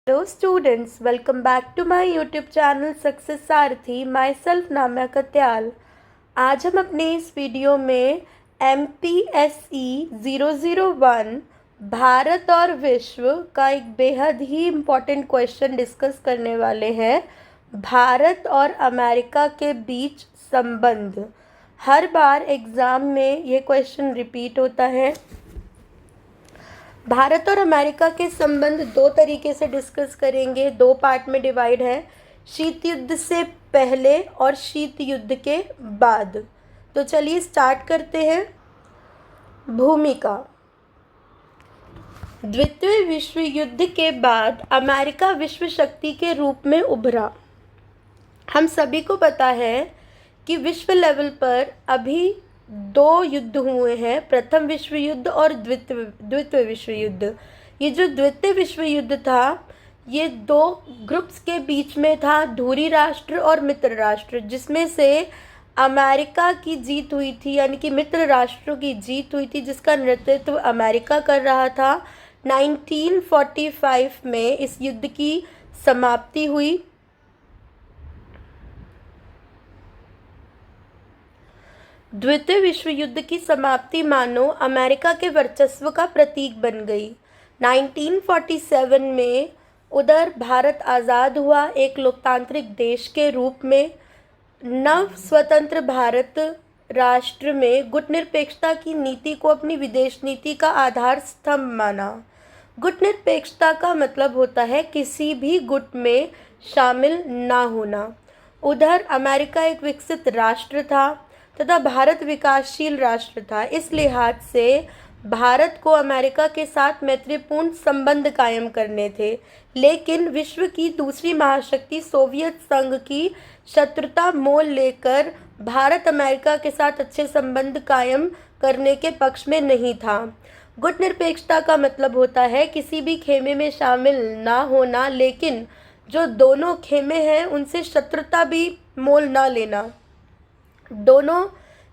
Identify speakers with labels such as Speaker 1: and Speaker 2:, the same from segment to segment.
Speaker 1: Hello students, welcome back to my YouTube channel Success Saarathi. Myself Namya Katyal. आज हम अपने इस वीडियो में MPSE 001 भारत और विश्व का एक बेहद ही इम्पॉर्टेंट क्वेश्चन डिस्कस करने वाले हैं. भारत और अमेरिका के बीच संबंध. हर बार एग्ज़ाम में ये क्वेश्चन रिपीट होता है. भारत और अमेरिका के संबंध दो तरीके से डिस्कस करेंगे. दो पार्ट में डिवाइड है, शीत युद्ध से पहले और शीत युद्ध के बाद. तो चलिए स्टार्ट करते हैं. भूमिका. द्वितीय विश्व युद्ध के बाद अमेरिका विश्व शक्ति के रूप में उभरा. हम सभी को पता है कि विश्व लेवल पर अभी दो युद्ध हुए हैं, प्रथम विश्व युद्ध और द्वितीय विश्व युद्ध. ये जो द्वितीय विश्व युद्ध था ये दो ग्रुप्स के बीच में था, धुरी राष्ट्र और मित्र राष्ट्र, जिसमें से अमेरिका की जीत हुई थी, यानी कि मित्र राष्ट्रों की जीत हुई थी, जिसका नेतृत्व अमेरिका कर रहा था. 1945 में इस युद्ध की समाप्ति हुई. द्वितीय विश्व युद्ध की समाप्ति मानो अमेरिका के वर्चस्व का प्रतीक बन गई. 1947 में उधर भारत आज़ाद हुआ एक लोकतांत्रिक देश के रूप में. नव स्वतंत्र भारत राष्ट्र में गुटनिरपेक्षता की नीति को अपनी विदेश नीति का आधार स्तंभ माना. गुटनिरपेक्षता का मतलब होता है किसी भी गुट में शामिल ना होना. उधर अमेरिका एक विकसित राष्ट्र था तथा भारत विकासशील राष्ट्र था. इस लिहाज से भारत को अमेरिका के साथ मैत्रीपूर्ण संबंध कायम करने थे. लेकिन विश्व की दूसरी महाशक्ति सोवियत संघ की शत्रुता मोल लेकर भारत अमेरिका के साथ अच्छे संबंध कायम करने के पक्ष में नहीं था. गुटनिरपेक्षता का मतलब होता है किसी भी खेमे में शामिल ना होना, लेकिन जो दोनों खेमे हैं उनसे शत्रुता भी मोल ना लेना. दोनों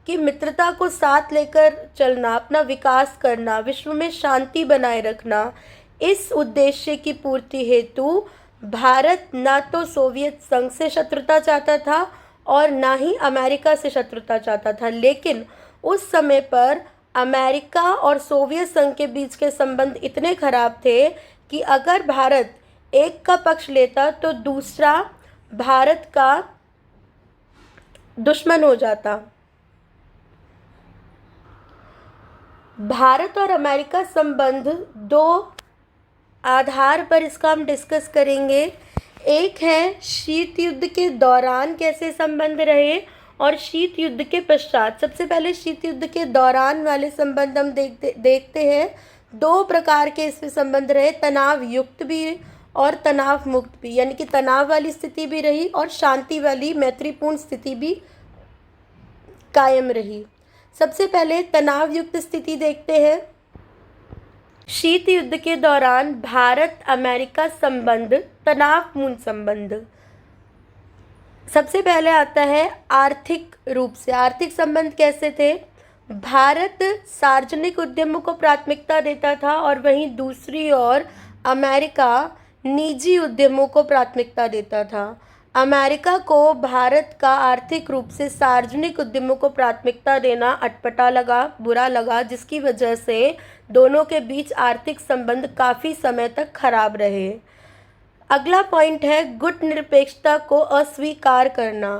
Speaker 1: की मित्रता को साथ लेकर चलना, अपना विकास करना, विश्व में शांति बनाए रखना. इस उद्देश्य की पूर्ति हेतु भारत ना तो सोवियत संघ से शत्रुता चाहता था और ना ही अमेरिका से शत्रुता चाहता था. लेकिन उस समय पर अमेरिका और सोवियत संघ के बीच के संबंध इतने खराब थे कि अगर भारत एक का पक्ष लेता तो दूसरा भारत का दुश्मन हो जाता. भारत और अमेरिका संबंध दो आधार पर इसका हम डिस्कस करेंगे. एक है शीत युद्ध के दौरान कैसे संबंध रहे और शीत युद्ध के पश्चात. सबसे पहले शीत युद्ध के दौरान वाले संबंध हम देखते हैं. दो प्रकार के इसमें संबंध रहे, तनाव युक्त भी और तनाव मुक्त भी, यानी कि तनाव वाली स्थिति भी रही और शांति वाली मैत्रीपूर्ण स्थिति भी कायम रही. सबसे पहले तनाव युक्त स्थिति देखते हैं. शीत युद्ध के दौरान भारत अमेरिका संबंध तनावपूर्ण संबंध. सबसे पहले आता है आर्थिक रूप से. आर्थिक संबंध कैसे थे? भारत सार्वजनिक उद्यमों को प्राथमिकता देता था और वहीं दूसरी ओर अमेरिका निजी उद्यमों को प्राथमिकता देता था. अमेरिका को भारत का आर्थिक रूप से सार्वजनिक उद्यमों को प्राथमिकता देना अटपटा लगा, बुरा लगा, जिसकी वजह से दोनों के बीच आर्थिक संबंध काफ़ी समय तक खराब रहे. अगला पॉइंट है गुटनिरपेक्षता को अस्वीकार करना.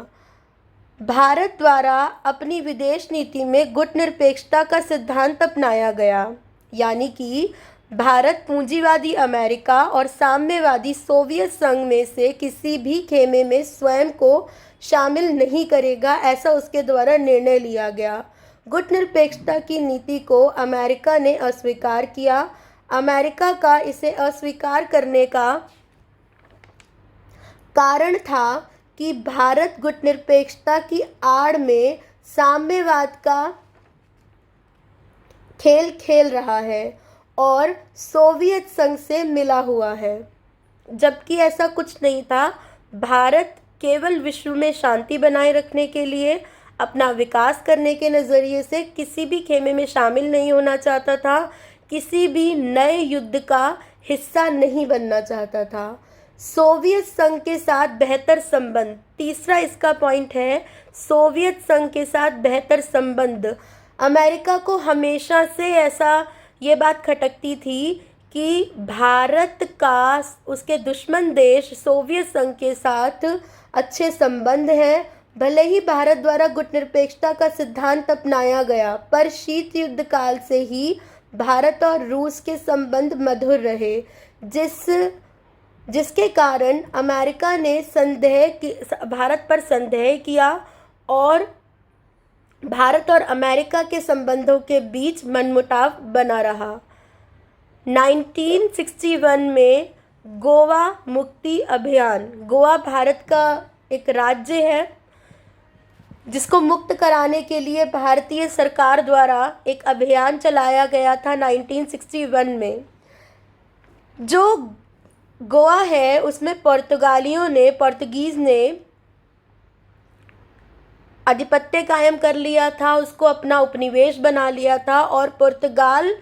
Speaker 1: भारत द्वारा अपनी विदेश नीति में गुटनिरपेक्षता का सिद्धांत अपनाया गया, यानी कि भारत पूंजीवादी अमेरिका और साम्यवादी सोवियत संघ में से किसी भी खेमे में स्वयं को शामिल नहीं करेगा, ऐसा उसके द्वारा निर्णय लिया गया. गुटनिरपेक्षता की नीति को अमेरिका ने अस्वीकार किया. अमेरिका का इसे अस्वीकार करने का कारण था कि भारत गुटनिरपेक्षता की आड़ में साम्यवाद का खेल खेल रहा है और सोवियत संघ से मिला हुआ है, जबकि ऐसा कुछ नहीं था. भारत केवल विश्व में शांति बनाए रखने के लिए, अपना विकास करने के नज़रिए से किसी भी खेमे में शामिल नहीं होना चाहता था. किसी भी नए युद्ध का हिस्सा नहीं बनना चाहता था। सोवियत संघ के साथ बेहतर संबंध, तीसरा इसका पॉइंट है, सोवियत संघ के साथ बेहतर संबंध। अमेरिका को हमेशा से ऐसा ये बात खटकती थी कि भारत का उसके दुश्मन देश सोवियत संघ के साथ अच्छे संबंध हैं। भले ही भारत द्वारा गुटनिरपेक्षता का सिद्धांत अपनाया गया, पर शीत युद्ध काल से ही भारत और रूस के संबंध मधुर रहे, जिसके कारण अमेरिका ने भारत पर संदेह किया और भारत और अमेरिका के संबंधों के बीच मनमुटाव बना रहा। 1961 में गोवा मुक्ति अभियान, गोवा भारत का एक राज्य है जिसको मुक्त कराने के लिए भारतीय सरकार द्वारा एक अभियान चलाया गया था 1961 में। जो गोवा है उसमें पोर्तुगीज़ ने आधिपत्य कायम कर लिया था, उसको अपना उपनिवेश बना लिया था और पुर्तगाल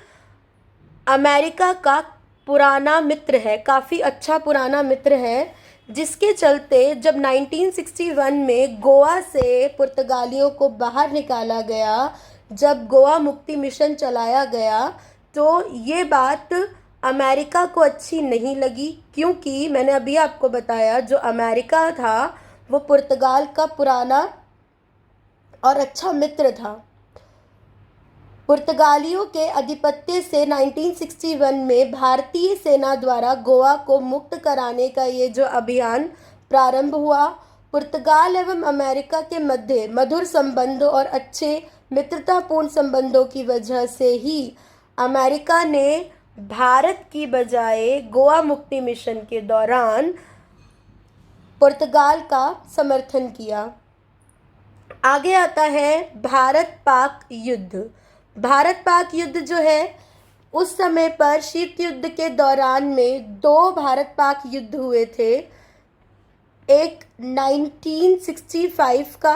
Speaker 1: अमेरिका का पुराना मित्र है, काफ़ी अच्छा पुराना मित्र है, जिसके चलते जब 1961 में गोवा से पुर्तगालियों को बाहर निकाला गया, जब गोवा मुक्ति मिशन चलाया गया, तो ये बात अमेरिका को अच्छी नहीं लगी, क्योंकि मैंने अभी आपको बताया जो अमेरिका था वो पुर्तगाल का पुराना और अच्छा मित्र था। पुर्तगालियों के आधिपत्य से 1961 में भारतीय सेना द्वारा गोवा को मुक्त कराने का ये जो अभियान प्रारंभ हुआ, पुर्तगाल एवं अमेरिका के मध्य मधुर संबंध और अच्छे मित्रतापूर्ण संबंधों की वजह से ही अमेरिका ने भारत की बजाय गोवा मुक्ति मिशन के दौरान पुर्तगाल का समर्थन किया। आगे आता है भारत पाक युद्ध। भारत पाक युद्ध जो है उस समय पर शीत युद्ध के दौरान में दो भारत पाक युद्ध हुए थे, एक 1965 का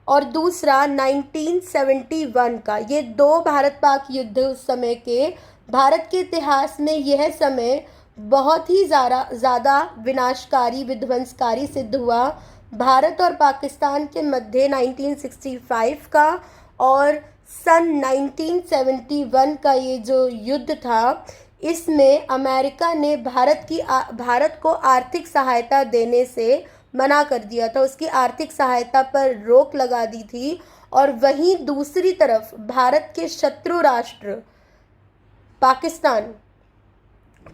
Speaker 1: और दूसरा 1971 का। ये दो भारत पाक युद्ध उस समय के भारत के इतिहास में यह समय बहुत ही ज़्यादा विनाशकारी विध्वंसकारी सिद्ध हुआ। भारत और पाकिस्तान के मध्य 1965 का और सन 1971 का ये जो युद्ध था, इसमें अमेरिका ने भारत को आर्थिक सहायता देने से मना कर दिया था, उसकी आर्थिक सहायता पर रोक लगा दी थी। और वहीं दूसरी तरफ भारत के शत्रु राष्ट्र पाकिस्तान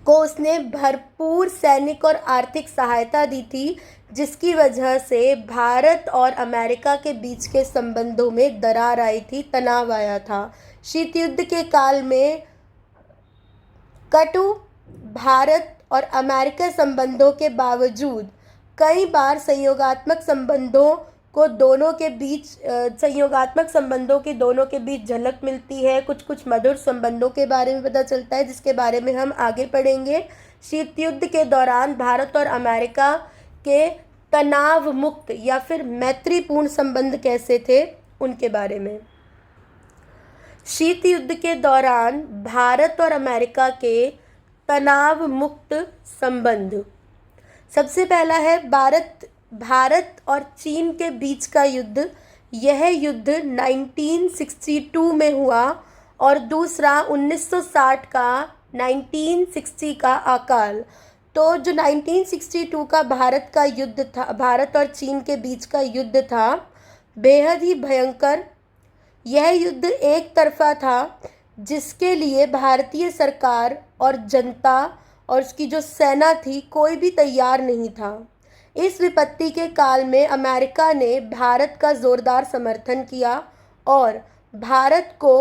Speaker 1: को उसने भरपूर सैनिक और आर्थिक सहायता दी थी, जिसकी वजह से भारत और अमेरिका के बीच के संबंधों में दरार आई थी, तनाव आया था। शीत युद्ध के काल में कटु भारत और अमेरिका संबंधों के बावजूद कई बार संयोगात्मक संबंधों की दोनों के बीच झलक मिलती है। कुछ मधुर संबंधों के बारे में पता चलता है, जिसके बारे में हम आगे पढ़ेंगे। शीत युद्ध के दौरान भारत और अमेरिका के तनाव मुक्त या फिर मैत्रीपूर्ण संबंध कैसे थे, उनके बारे में। शीत युद्ध के दौरान भारत और अमेरिका के तनाव मुक्त संबंध। सबसे पहला है भारत और चीन के बीच का युद्ध। यह युद्ध 1962 में हुआ और दूसरा 1960 का 1960 का अकाल। तो जो 1962 का भारत का युद्ध था, भारत और चीन के बीच का युद्ध था, बेहद ही भयंकर। यह युद्ध एक तरफा था, जिसके लिए भारतीय सरकार और जनता और उसकी जो सेना थी, कोई भी तैयार नहीं था। इस विपत्ति के काल में अमेरिका ने भारत का ज़ोरदार समर्थन किया और भारत को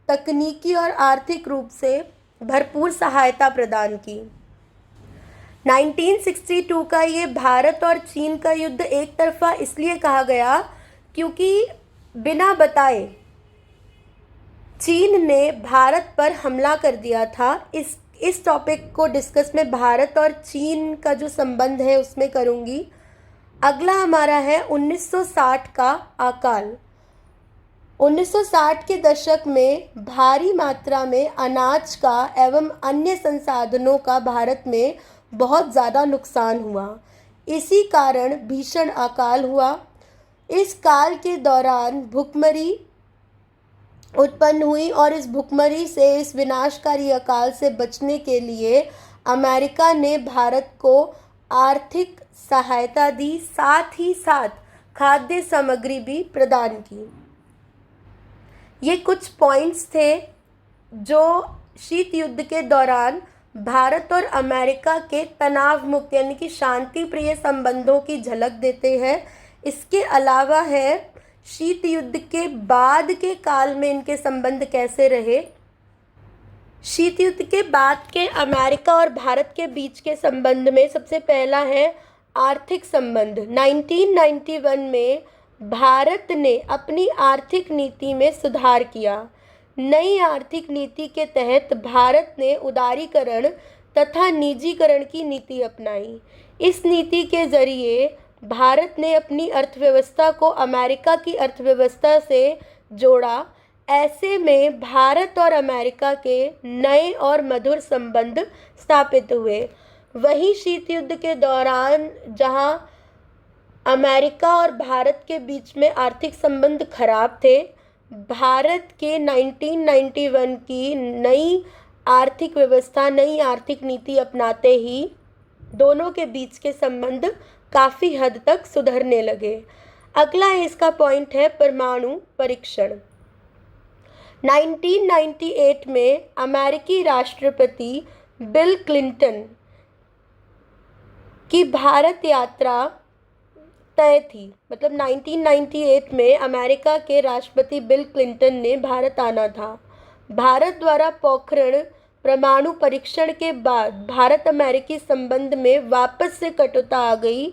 Speaker 1: तकनीकी और आर्थिक रूप से भरपूर सहायता प्रदान की। 1962 का ये भारत और चीन का युद्ध एक तरफा इसलिए कहा गया क्योंकि बिना बताए चीन ने भारत पर हमला कर दिया था। इस टॉपिक को डिस्कस मैं भारत और चीन का जो संबंध है उसमें करूँगी। अगला हमारा है 1960 का अकाल। 1960 के दशक में भारी मात्रा में अनाज का एवं अन्य संसाधनों का भारत में बहुत ज़्यादा नुकसान हुआ। इसी कारण भीषण अकाल हुआ। इस काल के दौरान भुखमरी उत्पन्न हुई और इस भुखमरी से, इस विनाशकारी अकाल से बचने के लिए अमेरिका ने भारत को आर्थिक सहायता दी, साथ ही साथ खाद्य सामग्री भी प्रदान की। ये कुछ पॉइंट्स थे जो शीत युद्ध के दौरान भारत और अमेरिका के तनाव मुक्त यानी कि शांति प्रिय संबंधों की झलक देते हैं। इसके अलावा है शीत युद्ध के बाद के काल में इनके संबंध कैसे रहे। शीत युद्ध के बाद के अमेरिका और भारत के बीच के संबंध में सबसे पहला है आर्थिक संबंध। 1991 में भारत ने अपनी आर्थिक नीति में सुधार किया। नई आर्थिक नीति के तहत भारत ने उदारीकरण तथा निजीकरण की नीति अपनाई। इस नीति के जरिए भारत ने अपनी अर्थव्यवस्था को अमेरिका की अर्थव्यवस्था से जोड़ा। ऐसे में भारत और अमेरिका के नए और मधुर संबंध स्थापित हुए। वहीं शीत युद्ध के दौरान जहां अमेरिका और भारत के बीच में आर्थिक संबंध खराब थे, भारत के 1991 की नई आर्थिक व्यवस्था, नई आर्थिक नीति अपनाते ही दोनों के बीच के संबंध काफ़ी हद तक सुधरने लगे। अगला इसका पॉइंट है परमाणु परीक्षण। 1998 में अमेरिकी राष्ट्रपति बिल क्लिंटन की भारत यात्रा तय थी। मतलब 1998 में अमेरिका के राष्ट्रपति बिल क्लिंटन ने भारत आना था। भारत द्वारा पोखरण परमाणु परीक्षण के बाद भारत अमेरिकी संबंध में वापस से कटुता आ गई,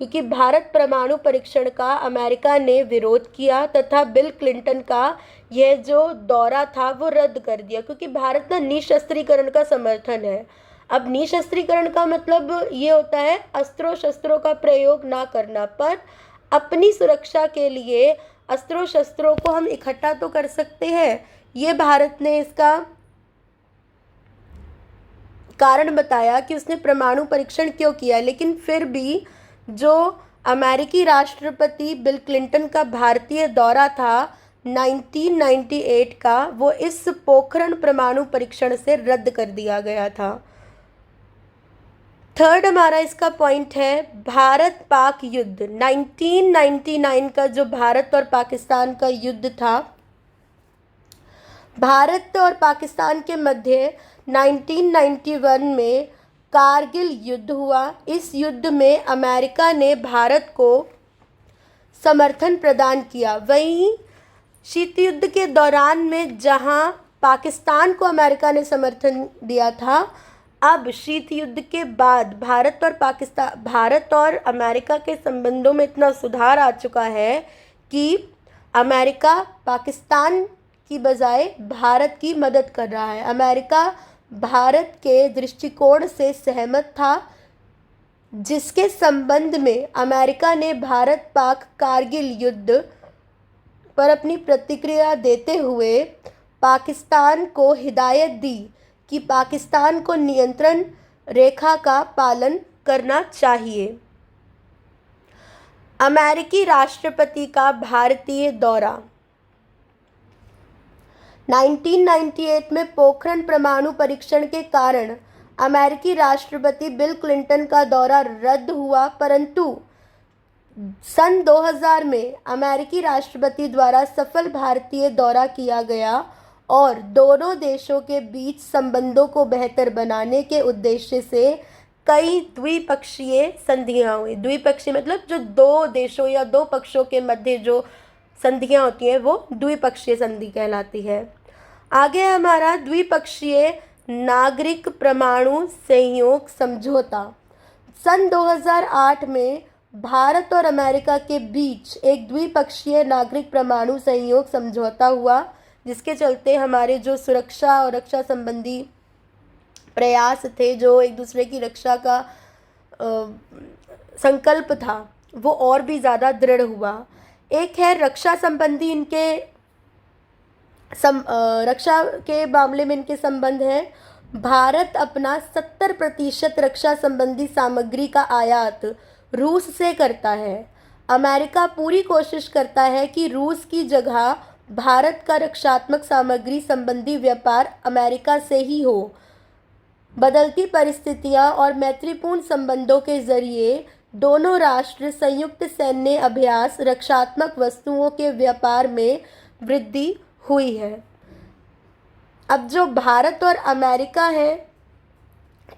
Speaker 1: क्योंकि भारत परमाणु परीक्षण का अमेरिका ने विरोध किया तथा बिल क्लिंटन का यह जो दौरा था वो रद्द कर दिया, क्योंकि भारत का निशस्त्रीकरण का समर्थन है। अब निशस्त्रीकरण का मतलब ये होता है अस्त्रों शस्त्रों का प्रयोग ना करना, पर अपनी सुरक्षा के लिए अस्त्रों शस्त्रों को हम इकट्ठा तो कर सकते हैं। ये भारत ने इसका कारण बताया कि उसने परमाणु परीक्षण क्यों किया। लेकिन फिर भी जो अमेरिकी राष्ट्रपति बिल क्लिंटन का भारतीय दौरा था 1998 का, वो इस पोखरण परमाणु परीक्षण से रद्द कर दिया गया था। थर्ड हमारा इसका पॉइंट है भारत पाक युद्ध। 1999 का जो भारत और पाकिस्तान का युद्ध था, भारत और पाकिस्तान के मध्य 1991 में कारगिल युद्ध हुआ। इस युद्ध में अमेरिका ने भारत को समर्थन प्रदान किया। वहीं शीत युद्ध के दौरान में जहां पाकिस्तान को अमेरिका ने समर्थन दिया था, अब शीत युद्ध के बाद भारत और अमेरिका के संबंधों में इतना सुधार आ चुका है कि अमेरिका पाकिस्तान की बजाय भारत की मदद कर रहा है। अमेरिका भारत के दृष्टिकोण से सहमत था, जिसके संबंध में अमेरिका ने भारत पाक कारगिल युद्ध पर अपनी प्रतिक्रिया देते हुए पाकिस्तान को हिदायत दी कि पाकिस्तान को नियंत्रण रेखा का पालन करना चाहिए। अमेरिकी राष्ट्रपति का भारतीय दौरा। 1998 में पोखरण परमाणु परीक्षण के कारण अमेरिकी राष्ट्रपति बिल क्लिंटन का दौरा रद्द हुआ, परंतु सन 2000 में अमेरिकी राष्ट्रपति द्वारा सफल भारतीय दौरा किया गया और दोनों देशों के बीच संबंधों को बेहतर बनाने के उद्देश्य से कई द्विपक्षीय संधियां हुई। द्विपक्षीय मतलब जो दो देशों या दो पक्षों के मध्य जो संधियां होती हैं वो द्विपक्षीय संधि कहलाती है। आगे हमारा द्विपक्षीय नागरिक परमाणु सहयोग समझौता। सन 2008 में भारत और अमेरिका के बीच एक द्विपक्षीय नागरिक परमाणु सहयोग समझौता हुआ, जिसके चलते हमारे जो सुरक्षा और रक्षा संबंधी प्रयास थे, जो एक दूसरे की रक्षा का संकल्प था, वो और भी ज़्यादा दृढ़ हुआ। एक है रक्षा संबंधी इनके रक्षा के मामले में इनके संबंध हैं। भारत अपना 70% रक्षा संबंधी सामग्री का आयात रूस से करता है। अमेरिका पूरी कोशिश करता है कि रूस की जगह भारत का रक्षात्मक सामग्री संबंधी व्यापार अमेरिका से ही हो। बदलती परिस्थितियां और मैत्रीपूर्ण संबंधों के जरिए दोनों राष्ट्र संयुक्त सैन्य अभ्यास, रक्षात्मक वस्तुओं के व्यापार में वृद्धि हुई है। अब जो भारत और अमेरिका है,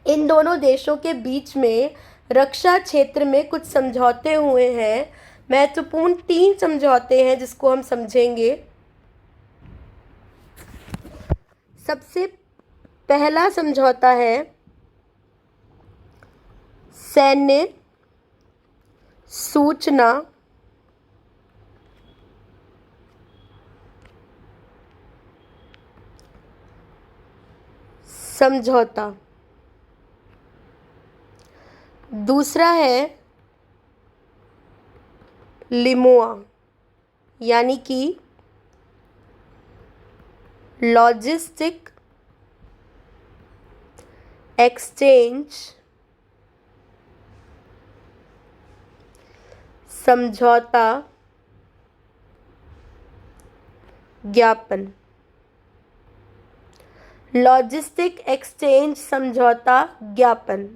Speaker 1: इन दोनों देशों के बीच में रक्षा क्षेत्र में कुछ समझौते हुए हैं। महत्वपूर्ण 3 समझौते हैं जिसको हम समझेंगे। सबसे पहला समझौता है सैन्य सूचना समझौता। दूसरा है लिमोआ, यानी कि लॉजिस्टिक एक्सचेंज समझौता ज्ञापन। लॉजिस्टिक एक्सचेंज समझौता ज्ञापन।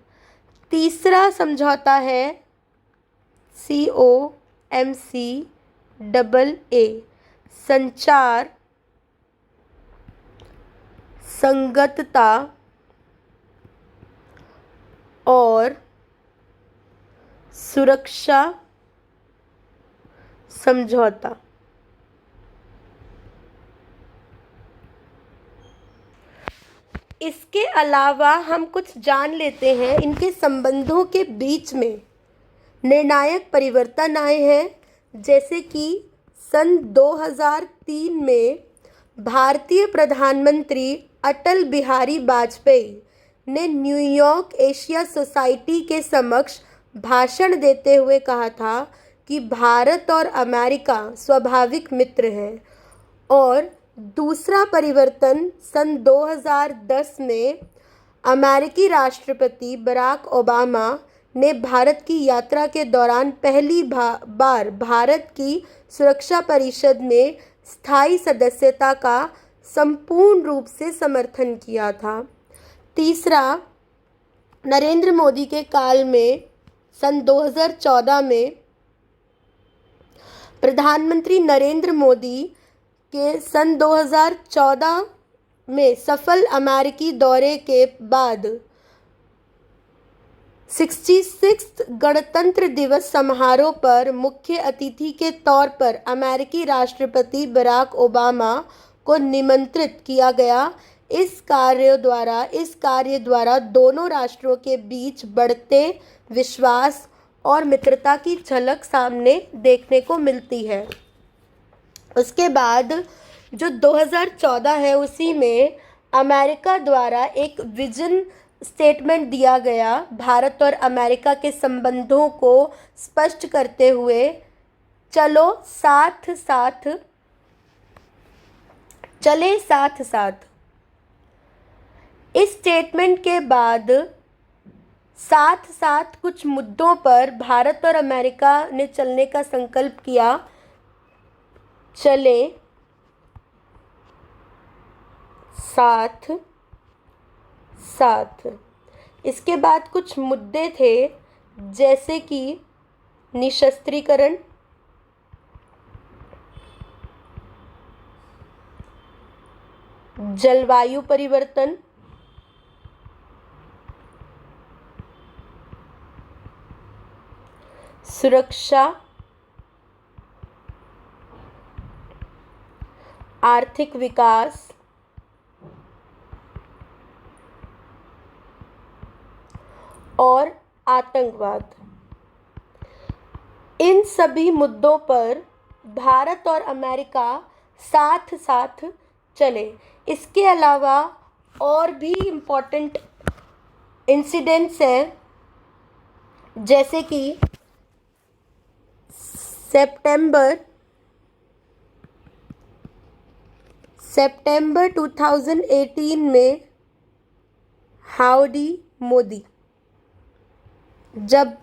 Speaker 1: तीसरा समझौता है COMCAA, संचार संगतता और सुरक्षा समझौता। इसके अलावा हम कुछ जान लेते हैं इनके संबंधों के बीच में निर्णायक परिवर्तन आए हैं। जैसे कि सन 2003 में भारतीय प्रधानमंत्री अटल बिहारी वाजपेयी ने न्यूयॉर्क एशिया सोसाइटी के समक्ष भाषण देते हुए कहा था कि भारत और अमेरिका स्वाभाविक मित्र हैं। और दूसरा परिवर्तन सन 2010 में अमेरिकी राष्ट्रपति बराक ओबामा ने भारत की यात्रा के दौरान पहली बार भारत की सुरक्षा परिषद में स्थायी सदस्यता का संपूर्ण रूप से समर्थन किया था। तीसरा, नरेंद्र मोदी के काल में सन 2014 में प्रधानमंत्री नरेंद्र मोदी के सन 2014 में सफल अमेरिकी दौरे के बाद 66th गणतंत्र दिवस समारोह पर मुख्य अतिथि के तौर पर अमेरिकी राष्ट्रपति बराक ओबामा को निमंत्रित किया गया। इस कार्य द्वारा दोनों राष्ट्रों के बीच बढ़ते विश्वास और मित्रता की झलक सामने देखने को मिलती है। उसके बाद जो 2014 है उसी में अमेरिका द्वारा एक विजन स्टेटमेंट दिया गया भारत और अमेरिका के संबंधों को स्पष्ट करते हुए, चले साथ साथ। इस स्टेटमेंट के बाद साथ साथ कुछ मुद्दों पर भारत और अमेरिका ने चलने का संकल्प किया। चले साथ साथ। इसके बाद कुछ मुद्दे थे जैसे कि निशस्त्रीकरण, जलवायु परिवर्तन, सुरक्षा, आर्थिक विकास और आतंकवाद। इन सभी मुद्दों पर भारत और अमेरिका साथ साथ चले। इसके अलावा और भी इम्पोर्टेंट इंसिडेंट्स हैं जैसे कि सितंबर 2018 में हाउडी मोदी, जब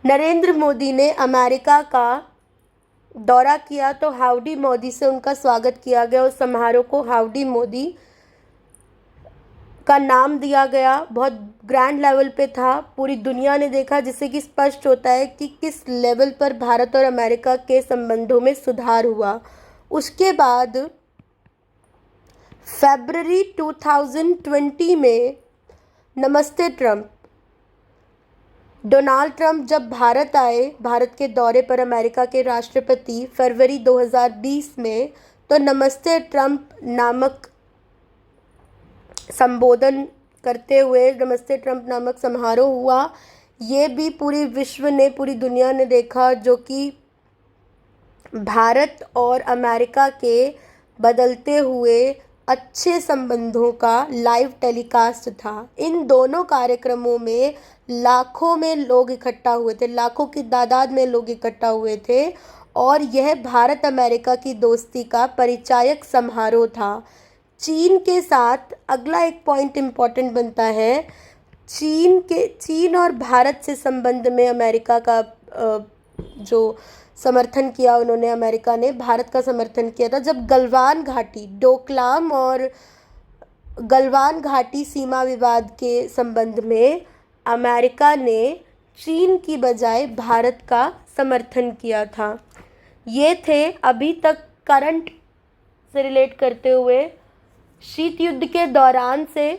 Speaker 1: नरेंद्र मोदी ने अमेरिका का दौरा किया तो हाउडी मोदी से उनका स्वागत किया गया। उस समारोह को हाउडी मोदी का नाम दिया गया। बहुत ग्रैंड लेवल पे था, पूरी दुनिया ने देखा, जिससे कि स्पष्ट होता है कि किस लेवल पर भारत और अमेरिका के संबंधों में सुधार हुआ। उसके बाद फरवरी 2020 में नमस्ते ट्रंप, डोनाल्ड ट्रंप जब भारत आए, भारत के दौरे पर अमेरिका के राष्ट्रपति फरवरी 2020 में, तो नमस्ते ट्रंप नामक संबोधन करते हुए नमस्ते ट्रंप नामक समारोह हुआ। ये भी पूरी विश्व ने, पूरी दुनिया ने देखा, जो कि भारत और अमेरिका के बदलते हुए अच्छे संबंधों का लाइव टेलीकास्ट था। इन दोनों कार्यक्रमों में लाखों में लोग इकट्ठा हुए थे, लाखों की तादाद में लोग इकट्ठा हुए थे, और यह भारत अमेरिका की दोस्ती का परिचायक समारोह था। चीन के साथ अगला एक पॉइंट इम्पॉर्टेंट बनता है। चीन और भारत से संबंध में अमेरिका का जो समर्थन किया, उन्होंने, अमेरिका ने भारत का समर्थन किया था जब गलवान घाटी, डोकलाम और गलवान घाटी सीमा विवाद के संबंध में अमेरिका ने चीन की बजाय भारत का समर्थन किया था। ये थे अभी तक करंट से रिलेट करते हुए शीत युद्ध के दौरान से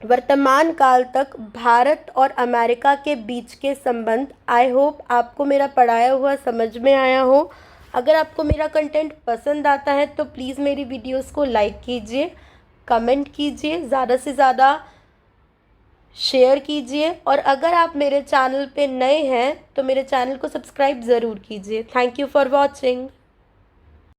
Speaker 1: वर्तमान काल तक भारत और अमेरिका के बीच के संबंध। आई होप आपको मेरा पढ़ाया हुआ समझ में आया हो। अगर आपको मेरा कंटेंट पसंद आता है तो प्लीज़ मेरी वीडियोस को लाइक कीजिए, कमेंट कीजिए, ज़्यादा से ज़्यादा शेयर कीजिए, और अगर आप मेरे चैनल पे नए हैं तो मेरे चैनल को सब्सक्राइब ज़रूर कीजिए। Thank you for watching.